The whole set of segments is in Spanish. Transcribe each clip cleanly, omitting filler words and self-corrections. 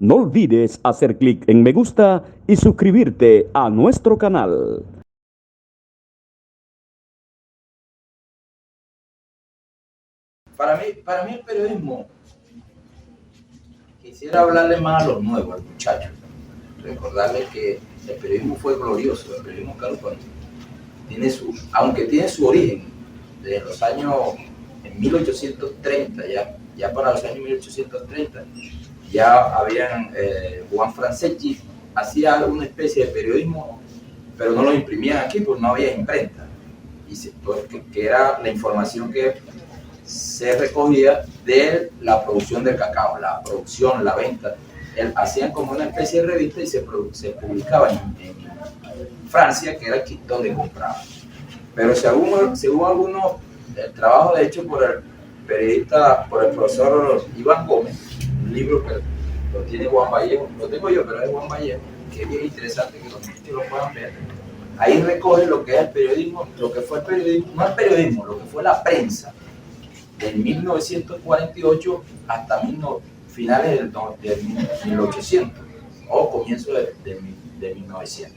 No olvides hacer clic en me gusta y suscribirte a nuestro canal. Para mí el periodismo, quisiera hablarle más a los nuevos, al muchacho, recordarles que el periodismo fue glorioso, el periodismo carupano, aunque tiene su origen desde los años en 1830, ya para los años 1830, ya habían, Juan Franceschi hacía una especie de periodismo, pero no lo imprimían aquí porque no había imprenta, que era la información que se recogía de la producción del cacao, la producción, la venta. Hacían como una especie de revista y se publicaba en Francia, que era aquí donde compraban. Pero según algunos, el trabajo de hecho por el periodista, por el profesor Iván Gómez, un libro que lo tiene Juan Vallejo, lo tengo yo, pero es Juan Vallejo, que es bien interesante que los niños lo puedan ver. Ahí recoge lo que es el periodismo, lo que fue el periodismo, no el periodismo, lo que fue la prensa, de 1948 hasta finales del 1800 o comienzo de 1900.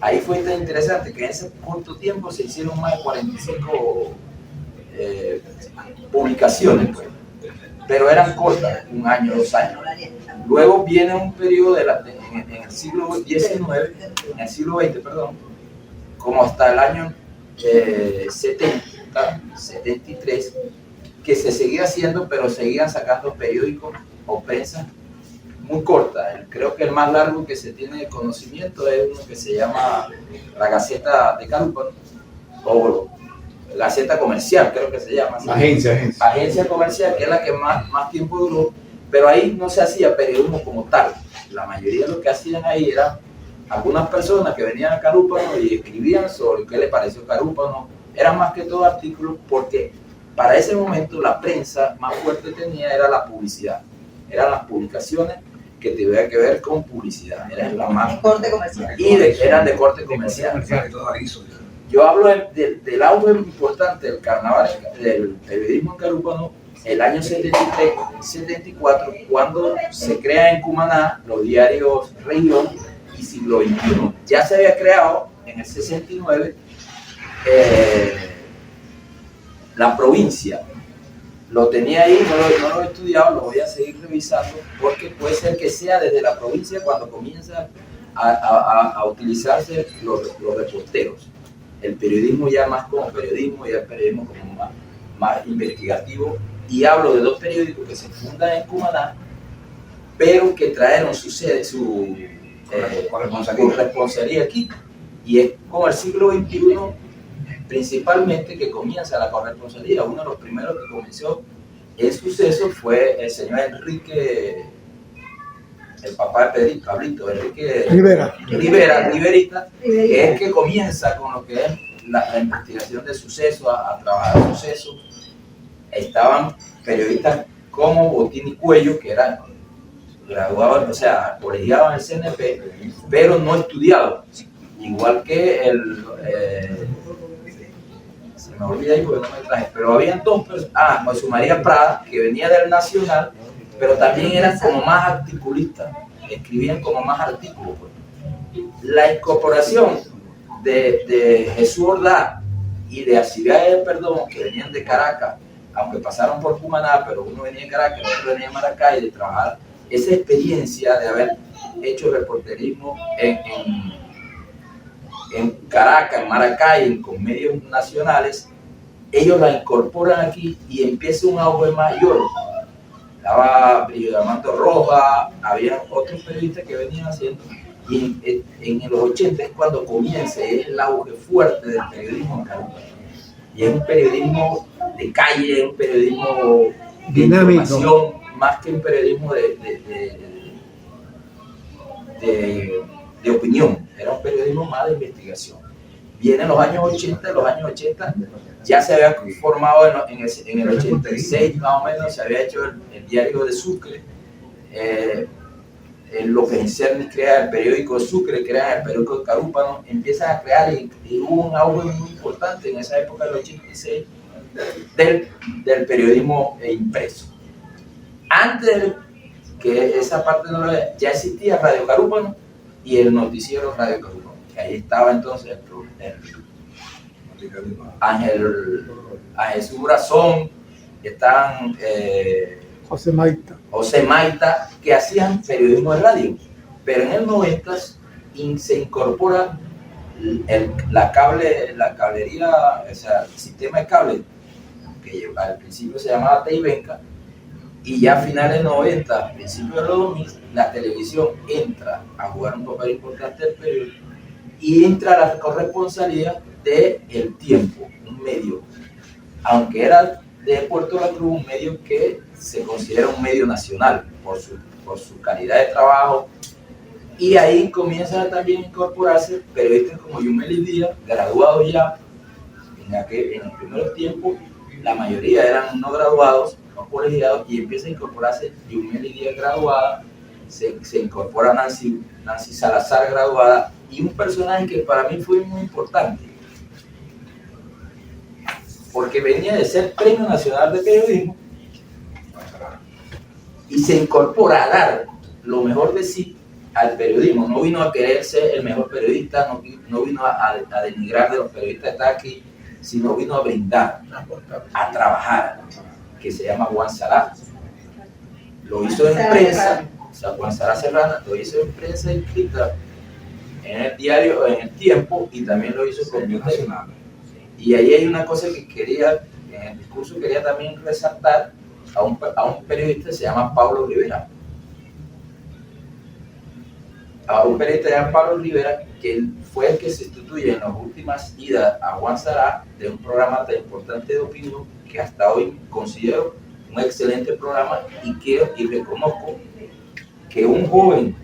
Ahí fue tan interesante que en ese corto tiempo se hicieron más de 45 publicaciones, pues, pero eran cortas, un año, 2 años. Luego viene un periodo en el siglo XIX, en el siglo XX, perdón, como hasta el año 70, 73, que se seguía haciendo, pero seguían sacando periódicos o prensa muy corta. Creo que el más largo que se tiene de conocimiento es uno que se llama la Gaceta de Carúpano, o Gaceta Comercial, creo que se llama. Agencia Comercial, que es la que más tiempo duró, pero ahí no se hacía periodismo como tal. La mayoría de lo que hacían ahí era algunas personas que venían a Carúpano y escribían sobre qué le pareció Carúpano. Eran más que todo artículos, porque para ese momento la prensa más fuerte tenía era la publicidad, eran las publicaciones que tenían que ver con publicidad, eran las más de corte comercial eran de corte comercial. Yo hablo del auge importante del carnaval, del periodismo en Carúpano, el año 73, 74, cuando se crea en Cumaná los diarios Región y Siglo XXI. Ya se había creado en el 69 la provincia. Lo tenía ahí, no lo he estudiado, lo voy a seguir revisando, porque puede ser que sea desde la provincia cuando comienza a utilizarse los reporteros. El periodismo ya más como periodismo, ya el periodismo como más investigativo. Y hablo de 2 periódicos que se fundan en Cumaná, pero que trajeron su sede, su corresponsalía aquí. Y es como el siglo XXI, principalmente, que comienza la corresponsalía. Uno de los primeros que comenzó el suceso fue el señor Enrique, el papá de Pablito, Enrique Riverita, que es que comienza con lo que es la investigación de sucesos, a trabajar sucesos. Estaban periodistas como Botín y Cuello, que eran graduados, o sea, colegiados en el CNP, pero no estudiados, igual que se me olvida ahí porque no me traje, pero habían 2 personas, José María Prada, que venía del Nacional, pero también eran como más articulistas, escribían como más artículos. Pues. La incorporación de Jesús Ordaz y de Alcibiades Perdomo, que venían de Caracas, aunque pasaron por Cumaná, pero uno venía de Caracas, el otro venía de Maracay, de trabajar esa experiencia de haber hecho reporterismo en Caracas, en Maracay, con medios nacionales, ellos la incorporan aquí y empieza un auge mayor. Estaba Brillo Armando Rojas, había otros periodistas que venían haciendo, y en los 80 es cuando comienza el auge fuerte del periodismo en Caracas. Y es un periodismo de calle, es un periodismo de información, más que un periodismo de opinión, era un periodismo más de investigación. Vienen los años 80, ya se había formado en el 86 más o menos, se había hecho el diario de Sucre, López Cerny crea el periódico de Sucre, crea el periódico de Carúpano, empiezan a crear y hubo un auge muy importante en esa época del 86 del periodismo impreso. Antes que esa parte no la veía. Ya existía Radio Carúpano y el noticiero Radio Carúpano. Que ahí estaba entonces Ángel Subrazón, estaban José Maita, que hacían periodismo de radio. Pero en el 90 se incorpora la cablería, o sea, el sistema de cable, que al principio se llamaba Teibenca, y ya a finales de 90, principios de los 2000, la televisión entra a jugar un papel importante del periodismo y entra la corresponsalía de El Tiempo, un medio, aunque era de Puerto La Cruz, un medio que se considera un medio nacional por su calidad de trabajo, y ahí comienzan también a incorporarse periodistas como Yumeli Díaz, graduados ya en los primeros tiempos. La mayoría eran no graduados, no colegiados, y empieza a incorporarse Yumeli Díaz graduada, se incorpora Nancy Salazar graduada, y un personaje que para mí fue muy importante, porque venía de ser Premio Nacional de Periodismo y se incorpora a dar lo mejor de sí al periodismo. No vino a querer ser el mejor periodista, no vino a denigrar de los periodistas que están aquí, sino vino a brindar, a trabajar, que se llama Juan Sará. Lo hizo en prensa, o sea, Juan Sará Serrana lo hizo en prensa escrita, en el diario, en El Tiempo, y también lo hizo con Nacional. Y ahí hay una cosa que quería, en el discurso quería también resaltar a un periodista que se llama Pablo Rivera. A un periodista que se llama Pablo Rivera, que fue el que se sustituye en las últimas idas a Juan Sará de un programa tan importante de opinión que hasta hoy considero un excelente programa, y reconozco que un joven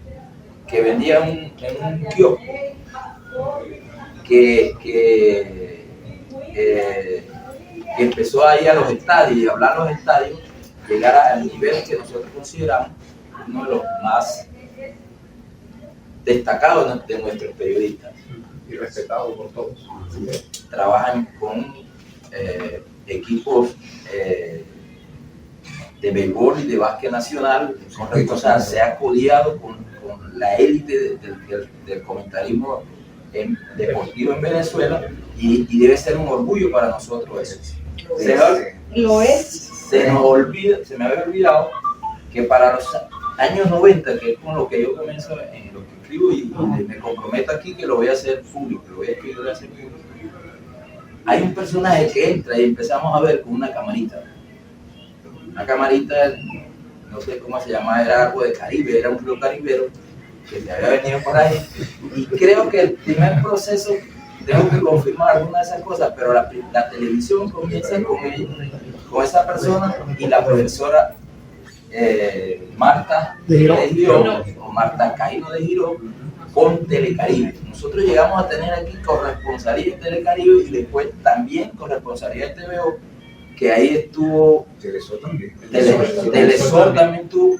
que vendía en un kiosco, que empezó a ir a los estadios y a hablar a los estadios, llegar al nivel que nosotros consideramos uno de los más destacados de nuestros periodistas. Y respetado por todos. Trabajan con equipos de béisbol y de básquet nacional, se ha codiado con la élite del comentarismo deportivo en Venezuela, y debe ser un orgullo para nosotros eso. Lo es. Se me había olvidado que para los años 90, que es con lo que yo comienzo, en lo que escribo, y me comprometo aquí que lo voy a hacer público, lo voy a escribir, lo voy a hacer público. Hay un personaje que entra y empezamos a ver con una camarita, no sé cómo se llamaba, era algo de Caribe, era un río caribero que se había venido por ahí, y creo que el primer proceso, tengo que confirmar algunas de esas cosas, pero la televisión comienza con esa persona y la profesora Marta de Girón, o Marta Caíno de Girón, con Telecaribe. Nosotros llegamos a tener aquí corresponsalía de Telecaribe y después también corresponsalía de TVO, que ahí estuvo Telesur también. Telesur también tuvo.